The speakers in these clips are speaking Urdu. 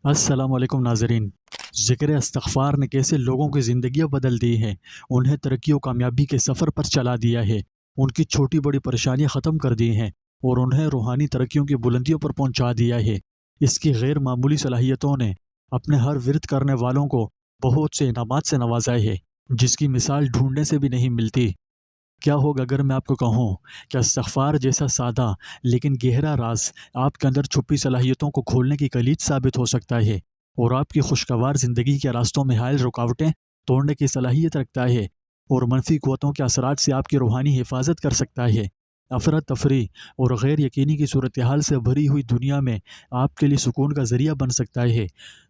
السلام علیکم ناظرین۔ ذکر استغفار نے کیسے لوگوں کی زندگیاں بدل دی ہیں، انہیں ترقی و کامیابی کے سفر پر چلا دیا ہے، ان کی چھوٹی بڑی پریشانیاں ختم کر دی ہیں اور انہیں روحانی ترقیوں کی بلندیوں پر پہنچا دیا ہے۔ اس کی غیر معمولی صلاحیتوں نے اپنے ہر ورد کرنے والوں کو بہت سے انعامات سے نوازا ہے، جس کی مثال ڈھونڈنے سے بھی نہیں ملتی۔ کیا ہوگا اگر میں آپ کو کہوں کہ استغفار جیسا سادہ لیکن گہرا راز آپ کے اندر چھپی صلاحیتوں کو کھولنے کی کلید ثابت ہو سکتا ہے اور آپ کی خوشگوار زندگی کے راستوں میں حائل رکاوٹیں توڑنے کی صلاحیت رکھتا ہے اور منفی قوتوں کے اثرات سے آپ کی روحانی حفاظت کر سکتا ہے۔ افراتفری اور غیر یقینی کی صورتحال سے بھری ہوئی دنیا میں آپ کے لیے سکون کا ذریعہ بن سکتا ہے۔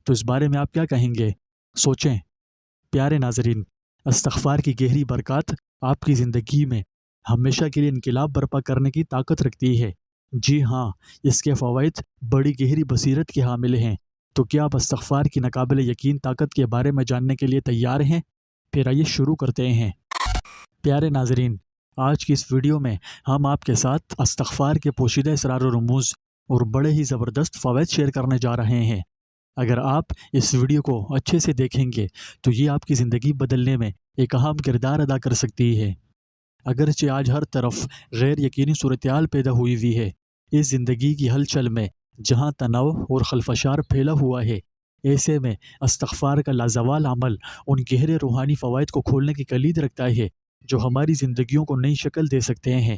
تو اس بارے میں آپ کیا کہیں گے؟ سوچیں۔ پیارے ناظرین، استغفار کی گہری برکات آپ کی زندگی میں ہمیشہ کے لیے انقلاب برپا کرنے کی طاقت رکھتی ہے۔ جی ہاں، اس کے فوائد بڑی گہری بصیرت کے حامل ہیں۔ تو کیا آپ استغفار کی ناقابل یقین طاقت کے بارے میں جاننے کے لیے تیار ہیں؟ پھر آئیے شروع کرتے ہیں۔ پیارے ناظرین، آج کی اس ویڈیو میں ہم آپ کے ساتھ استغفار کے پوشیدہ اسرار و رموز اور بڑے ہی زبردست فوائد شیئر کرنے جا رہے ہیں۔ اگر آپ اس ویڈیو کو اچھے سے دیکھیں گے تو یہ آپ کی زندگی بدلنے میں ایک اہم کردار ادا کر سکتی ہے۔ اگرچہ آج ہر طرف غیر یقینی صورتحال پیدا ہوئی ہے، اس زندگی کی ہلچل میں جہاں تناؤ اور خلفشار پھیلا ہوا ہے، ایسے میں استغفار کا لازوال عمل ان گہرے روحانی فوائد کو کھولنے کی کلید رکھتا ہے جو ہماری زندگیوں کو نئی شکل دے سکتے ہیں۔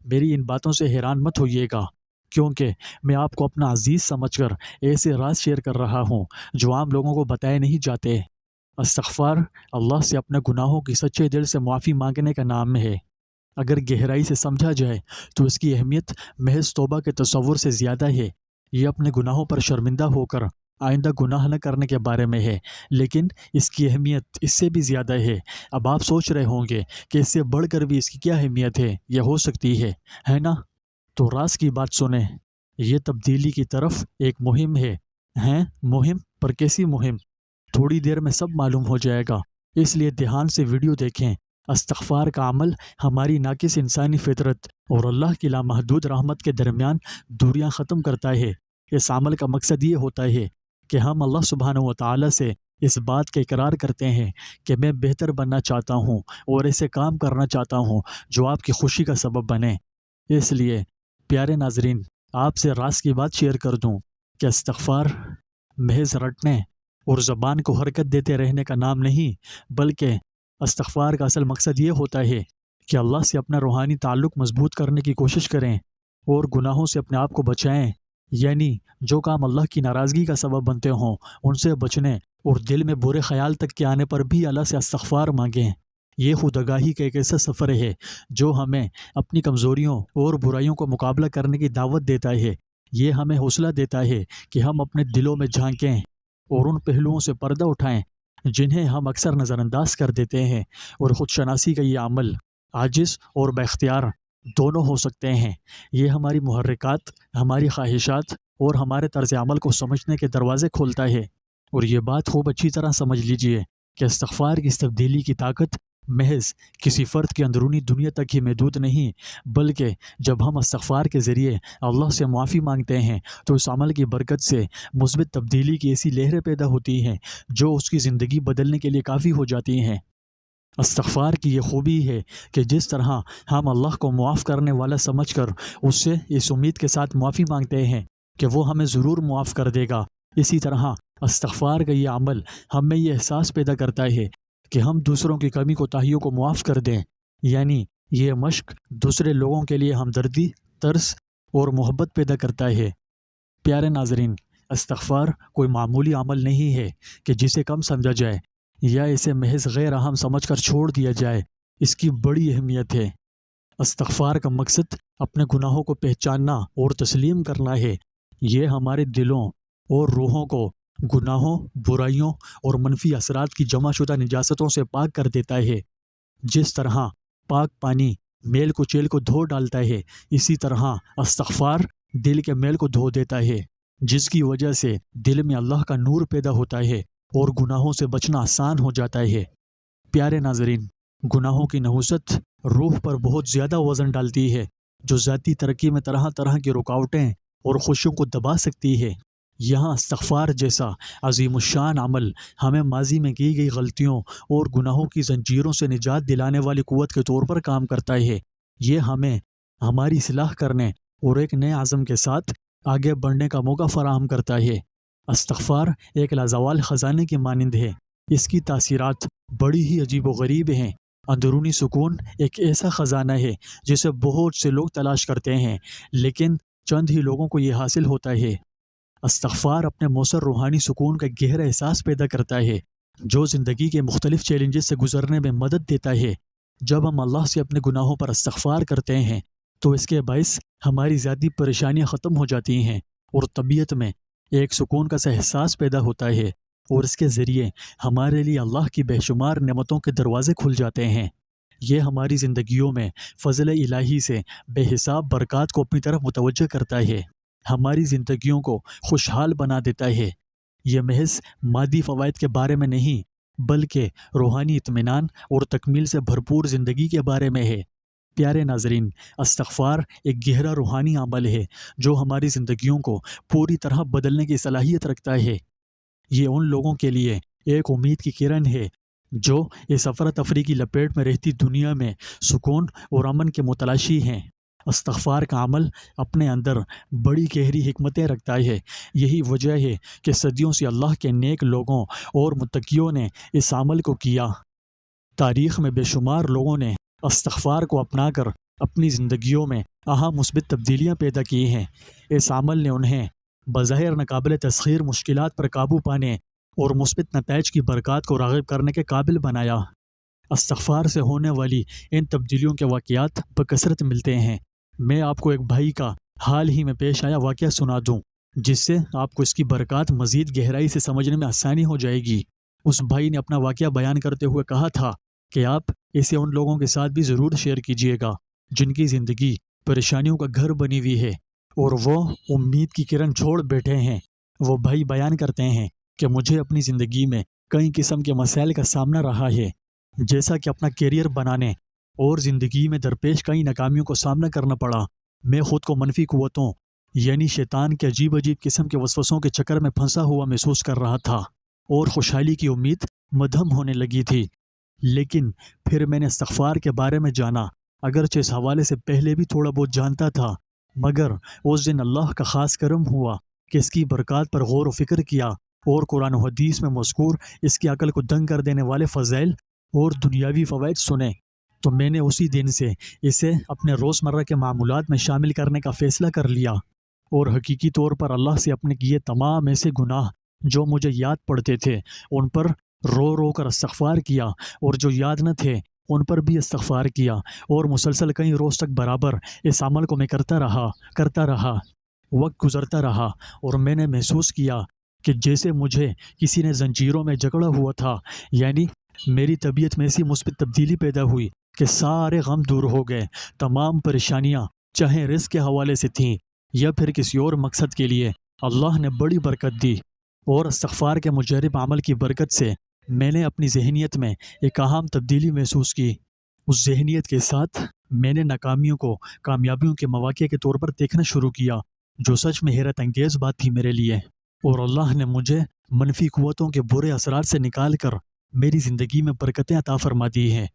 میری ان باتوں سے حیران مت ہوئیے گا، کیونکہ میں آپ کو اپنا عزیز سمجھ کر ایسے راز شیئر کر رہا ہوں جو عام لوگوں کو بتائے نہیں جاتے۔ استغفار اللہ سے اپنے گناہوں کی سچے دل سے معافی مانگنے کا نام ہے۔ اگر گہرائی سے سمجھا جائے تو اس کی اہمیت محض توبہ کے تصور سے زیادہ ہے۔ یہ اپنے گناہوں پر شرمندہ ہو کر آئندہ گناہ نہ کرنے کے بارے میں ہے، لیکن اس کی اہمیت اس سے بھی زیادہ ہے۔ اب آپ سوچ رہے ہوں گے کہ اس سے بڑھ کر بھی اس کی کیا اہمیت ہے، یہ ہو سکتی ہے نا؟ تو راز کی بات سنیں۔ یہ تبدیلی کی طرف ایک مہم ہے۔ مہم پر کیسی مہم؟ تھوڑی دیر میں سب معلوم ہو جائے گا، اس لیے دھیان سے ویڈیو دیکھیں۔ استغفار کا عمل ہماری ناقص انسانی فطرت اور اللہ کی لامحدود رحمت کے درمیان دوریاں ختم کرتا ہے۔ اس عمل کا مقصد یہ ہوتا ہے کہ ہم اللہ سبحانہ و تعالیٰ سے اس بات کا اقرار کرتے ہیں کہ میں بہتر بننا چاہتا ہوں اور ایسے کام کرنا چاہتا ہوں جو آپ کی خوشی کا سبب بنے۔ اس لیے پیارے ناظرین، آپ سے راز کی بات شیئر کر دوں کہ استغفار محض رٹنے اور زبان کو حرکت دیتے رہنے کا نام نہیں، بلکہ استغفار کا اصل مقصد یہ ہوتا ہے کہ اللہ سے اپنا روحانی تعلق مضبوط کرنے کی کوشش کریں اور گناہوں سے اپنے آپ کو بچائیں، یعنی جو کام اللہ کی ناراضگی کا سبب بنتے ہوں ان سے بچنے اور دل میں برے خیال تک کے آنے پر بھی اللہ سے استغفار مانگیں۔ یہ خود آگاہی کا ایک ایسا سفر ہے جو ہمیں اپنی کمزوریوں اور برائیوں کو مقابلہ کرنے کی دعوت دیتا ہے۔ یہ ہمیں حوصلہ دیتا ہے کہ ہم اپنے دلوں میں جھانکیں اور ان پہلوؤں سے پردہ اٹھائیں جنہیں ہم اکثر نظر انداز کر دیتے ہیں، اور خود شناسی کا یہ عمل عاجز اور بااختیار دونوں ہو سکتے ہیں۔ یہ ہماری محرکات، ہماری خواہشات اور ہمارے طرز عمل کو سمجھنے کے دروازے کھولتا ہے۔ اور یہ بات خوب اچھی طرح سمجھ لیجئے کہ استغفار کی اس تبدیلی کی طاقت محض کسی فرد کی اندرونی دنیا تک ہی محدود نہیں، بلکہ جب ہم استغفار کے ذریعے اللہ سے معافی مانگتے ہیں تو اس عمل کی برکت سے مثبت تبدیلی کی ایسی لہریں پیدا ہوتی ہیں جو اس کی زندگی بدلنے کے لیے کافی ہو جاتی ہیں۔ استغفار کی یہ خوبی ہے کہ جس طرح ہم اللہ کو معاف کرنے والا سمجھ کر اس سے اس امید کے ساتھ معافی مانگتے ہیں کہ وہ ہمیں ضرور معاف کر دے گا، اسی طرح استغفار کا یہ عمل ہمیں یہ احساس پیدا کرتا ہے کہ ہم دوسروں کی کمی کوتاہیوں کو معاف کر دیں، یعنی یہ مشق دوسرے لوگوں کے لیے ہمدردی، ترس اور محبت پیدا کرتا ہے۔ پیارے ناظرین، استغفار کوئی معمولی عمل نہیں ہے کہ جسے کم سمجھا جائے یا اسے محض غیر اہم سمجھ کر چھوڑ دیا جائے۔ اس کی بڑی اہمیت ہے۔ استغفار کا مقصد اپنے گناہوں کو پہچاننا اور تسلیم کرنا ہے۔ یہ ہمارے دلوں اور روحوں کو گناہوں، برائیوں اور منفی اثرات کی جمع شدہ نجاستوں سے پاک کر دیتا ہے۔ جس طرح پاک پانی میل کچیل کو دھو ڈالتا ہے، اسی طرح استغفار دل کے میل کو دھو دیتا ہے، جس کی وجہ سے دل میں اللہ کا نور پیدا ہوتا ہے اور گناہوں سے بچنا آسان ہو جاتا ہے۔ پیارے ناظرین، گناہوں کی نحوست روح پر بہت زیادہ وزن ڈالتی ہے، جو ذاتی ترقی میں طرح طرح کی رکاوٹیں اور خوشیوں کو دبا سکتی ہے۔ یہاں استغفار جیسا عظیم الشان عمل ہمیں ماضی میں کی گئی غلطیوں اور گناہوں کی زنجیروں سے نجات دلانے والی قوت کے طور پر کام کرتا ہے۔ یہ ہمیں ہماری اصلاح کرنے اور ایک نئے عزم کے ساتھ آگے بڑھنے کا موقع فراہم کرتا ہے۔ استغفار ایک لازوال خزانے کی مانند ہے۔ اس کی تاثیرات بڑی ہی عجیب و غریب ہیں۔ اندرونی سکون ایک ایسا خزانہ ہے جسے بہت سے لوگ تلاش کرتے ہیں، لیکن چند ہی لوگوں کو یہ حاصل ہوتا ہے۔ استغفار اپنے مؤثر روحانی سکون کا گہرا احساس پیدا کرتا ہے جو زندگی کے مختلف چیلنجز سے گزرنے میں مدد دیتا ہے۔ جب ہم اللہ سے اپنے گناہوں پر استغفار کرتے ہیں تو اس کے باعث ہماری ذاتی پریشانیاں ختم ہو جاتی ہیں اور طبیعت میں ایک سکون کا سا احساس پیدا ہوتا ہے، اور اس کے ذریعے ہمارے لیے اللہ کی بے شمار نعمتوں کے دروازے کھل جاتے ہیں۔ یہ ہماری زندگیوں میں فضل الہی سے بے حساب برکات کو اپنی طرف متوجہ کرتا ہے، ہماری زندگیوں کو خوشحال بنا دیتا ہے۔ یہ محض مادی فوائد کے بارے میں نہیں، بلکہ روحانی اطمینان اور تکمیل سے بھرپور زندگی کے بارے میں ہے۔ پیارے ناظرین، استغفار ایک گہرا روحانی عمل ہے جو ہماری زندگیوں کو پوری طرح بدلنے کی صلاحیت رکھتا ہے۔ یہ ان لوگوں کے لیے ایک امید کی کرن ہے جو اس افراتفری کی لپیٹ میں رہتی دنیا میں سکون اور امن کے متلاشی ہیں۔ استغفار کا عمل اپنے اندر بڑی گہری حکمتیں رکھتا ہے۔ یہی وجہ ہے کہ صدیوں سے اللہ کے نیک لوگوں اور متقیوں نے اس عمل کو کیا۔ تاریخ میں بے شمار لوگوں نے استغفار کو اپنا کر اپنی زندگیوں میں اہم مثبت تبدیلیاں پیدا کی ہیں۔ اس عمل نے انہیں بظاہر ناقابل تسخیر مشکلات پر قابو پانے اور مثبت نتائج کی برکات کو راغب کرنے کے قابل بنایا۔ استغفار سے ہونے والی ان تبدیلیوں کے واقعات بکثرت ملتے ہیں۔ میں آپ کو ایک بھائی کا حال ہی میں پیش آیا واقعہ سنا دوں جس سے آپ کو اس کی برکات مزید گہرائی سے سمجھنے میں آسانی ہو جائے گی۔ اس بھائی نے اپنا واقعہ بیان کرتے ہوئے کہا تھا کہ آپ اسے ان لوگوں کے ساتھ بھی ضرور شیئر کیجیے گا جن کی زندگی پریشانیوں کا گھر بنی ہوئی ہے اور وہ امید کی کرن چھوڑ بیٹھے ہیں۔ وہ بھائی بیان کرتے ہیں کہ مجھے اپنی زندگی میں کئی قسم کے مسائل کا سامنا رہا ہے، جیسا کہ اپنا کیریئر بنانے اور زندگی میں درپیش کئی ناکامیوں کو سامنا کرنا پڑا۔ میں خود کو منفی قوتوں یعنی شیطان کے عجیب قسم کے وسوسوں کے چکر میں پھنسا ہوا محسوس کر رہا تھا اور خوشحالی کی امید مدھم ہونے لگی تھی۔ لیکن پھر میں نے استغفار کے بارے میں جانا، اگرچہ اس حوالے سے پہلے بھی تھوڑا بہت جانتا تھا، مگر اس دن اللہ کا خاص کرم ہوا کہ اس کی برکات پر غور و فکر کیا اور قرآن و حدیث میں مذکور اس کی عقل کو دنگ کر دینے والے فضائل اور دنیاوی فوائد سنے، تو میں نے اسی دن سے اسے اپنے روزمرہ کے معمولات میں شامل کرنے کا فیصلہ کر لیا اور حقیقی طور پر اللہ سے اپنے کیے تمام ایسے گناہ جو مجھے یاد پڑتے تھے ان پر رو رو کر استغفار کیا، اور جو یاد نہ تھے ان پر بھی استغفار کیا، اور مسلسل کئی روز تک برابر اس عمل کو میں کرتا رہا۔ وقت گزرتا رہا اور میں نے محسوس کیا کہ جیسے مجھے کسی نے زنجیروں میں جکڑا ہوا تھا، یعنی میری طبیعت میں ایسی مثبت تبدیلی پیدا ہوئی کہ سارے غم دور ہو گئے۔ تمام پریشانیاں چاہے رزق کے حوالے سے تھیں یا پھر کسی اور مقصد کے لیے، اللہ نے بڑی برکت دی، اور استغفار کے مجرب عمل کی برکت سے میں نے اپنی ذہنیت میں ایک اہم تبدیلی محسوس کی۔ اس ذہنیت کے ساتھ میں نے ناکامیوں کو کامیابیوں کے مواقع کے طور پر دیکھنا شروع کیا، جو سچ میں حیرت انگیز بات تھی میرے لیے، اور اللہ نے مجھے منفی قوتوں کے برے اثرات سے نکال کر میری زندگی میں برکتیں عطا فرما دی ہیں۔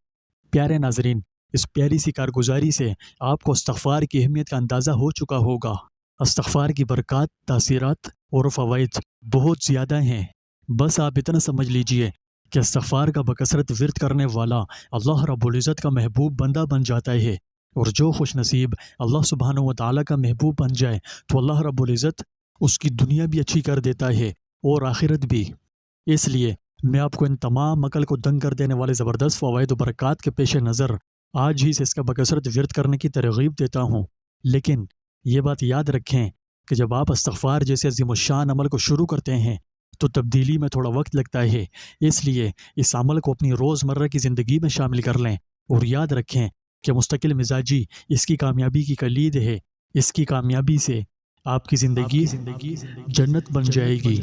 پیارے ناظرین، اس پیاری سی کارگزاری سے آپ کو استغفار کی اہمیت کا اندازہ ہو چکا ہوگا۔ استغفار کی برکات، تاثیرات اور فوائد بہت زیادہ ہیں۔ بس آپ اتنا سمجھ لیجئے کہ استغفار کا بکثرت ورد کرنے والا اللہ رب العزت کا محبوب بندہ بن جاتا ہے، اور جو خوش نصیب اللہ سبحانہ و تعالیٰ کا محبوب بن جائے تو اللہ رب العزت اس کی دنیا بھی اچھی کر دیتا ہے اور آخرت بھی۔ اس لیے میں آپ کو ان تمام عقل کو دنگ کر دینے والے زبردست فوائد و برکات کے پیش نظر آج ہی سے اس کا بکثرت ورد کرنے کی ترغیب دیتا ہوں۔ لیکن یہ بات یاد رکھیں کہ جب آپ استغفار جیسے عظیم الشان عمل کو شروع کرتے ہیں تو تبدیلی میں تھوڑا وقت لگتا ہے، اس لیے اس عمل کو اپنی روزمرہ کی زندگی میں شامل کر لیں، اور یاد رکھیں کہ مستقل مزاجی اس کی کامیابی کی کلید ہے۔ اس کی کامیابی سے آپ کی زندگی جنت بن جائے گی۔